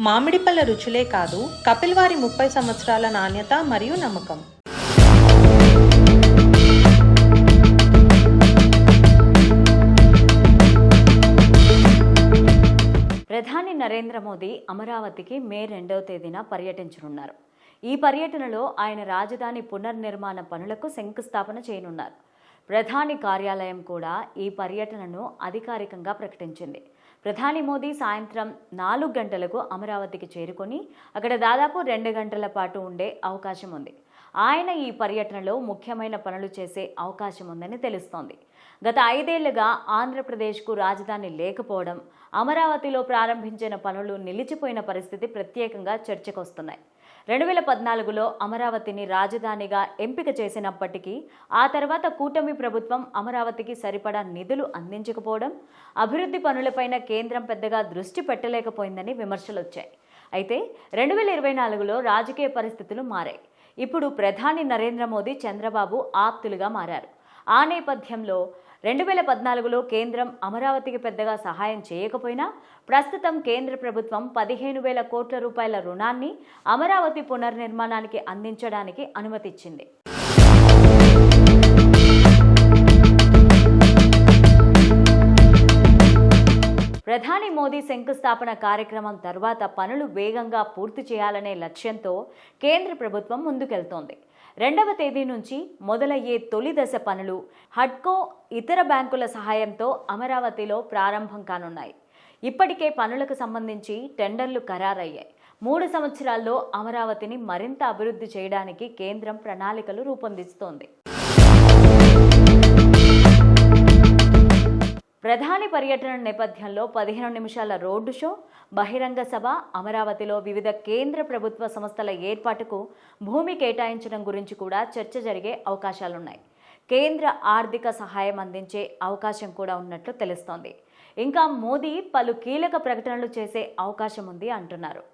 మామిడి పళ్ళ రుచులే కాదు, కపిల్ వారి 30 సంవత్సరాల నాణ్యత మరియు నమ్మకం. ప్రధాని నరేంద్ర మోదీ అమరావతికి మే 2వ తేదీన పర్యటించనున్నారు. ఈ పర్యటనలో ఆయన రాజధాని పునర్నిర్మాణ పనులకు శంకుస్థాపన చేయనున్నారు. ప్రధాని కార్యాలయం కూడా ఈ పర్యటనను అధికారికంగా ప్రకటించింది. ప్రధాని మోదీ సాయంత్రం 4 గంటలకు అమరావతికి చేరుకొని అక్కడ దాదాపు 2 గంటల పాటు ఉండే అవకాశం ఉంది. ఆయన ఈ పర్యటనలో ముఖ్యమైన పనులు చేసే అవకాశం ఉందని తెలుస్తోంది. గత 5 ఏళ్లుగా ఆంధ్రప్రదేశ్కు రాజధాని లేకపోవడం, అమరావతిలో ప్రారంభించిన పనులు నిలిచిపోయిన పరిస్థితి ప్రత్యేకంగా చర్చకొస్తున్నాయి. 2014లో అమరావతిని రాజధానిగా ఎంపిక చేసినప్పటికీ ఆ తర్వాత కూటమి ప్రభుత్వం అమరావతికి సరిపడా నిధులు అందించకపోవడం, అభివృద్ధి పనులపైన కేంద్రం పెద్దగా దృష్టి పెట్టలేకపోయిందని విమర్శలొచ్చాయి. అయితే 2024లో రాజకీయ పరిస్థితులు మారాయి. ఇప్పుడు ప్రధాని నరేంద్ర మోదీ చంద్రబాబు ఆప్తులుగా మారారు. ఆ నేపథ్యంలో 2014లో కేంద్రం అమరావతికి పెద్దగా సహాయం చేయకపోయినా ప్రస్తుతం కేంద్ర ప్రభుత్వం 15,000 కోట్ల రూపాయల రుణాన్ని అమరావతి పునర్నిర్మాణానికి అందించడానికి అనుమతిచ్చింది. ప్రధాని మోదీ శంకుస్థాపన కార్యక్రమం తర్వాత పనులు వేగంగా పూర్తి చేయాలనే లక్ష్యంతో కేంద్ర ప్రభుత్వం ముందుకెళ్తోంది. 2వ తేదీ నుంచి మొదలయ్యే తొలి దశ పనులు హడ్కో, ఇతర బ్యాంకుల సహాయంతో అమరావతిలో ప్రారంభం కానున్నాయి. ఇప్పటికే పనులకు సంబంధించి టెండర్లు ఖరారయ్యాయి. 3 సంవత్సరాల్లో అమరావతిని మరింత అభివృద్ధి చేయడానికి కేంద్రం ప్రణాళికలు రూపొందిస్తోంది. ప్రధాని పర్యటన నేపథ్యంలో 15 నిమిషాల రోడ్డు షో, బహిరంగ సభ, అమరావతిలో వివిధ కేంద్ర ప్రభుత్వ సంస్థల ఏర్పాటుకు భూమి కేటాయించడం గురించి కూడా చర్చ జరిగే అవకాశాలున్నాయి. కేంద్ర ఆర్థిక సహాయం అందించే అవకాశం కూడా ఉన్నట్లు తెలుస్తోంది. ఇంకా మోదీ పలు కీలక ప్రకటనలు చేసే అవకాశం ఉంది అంటున్నారు.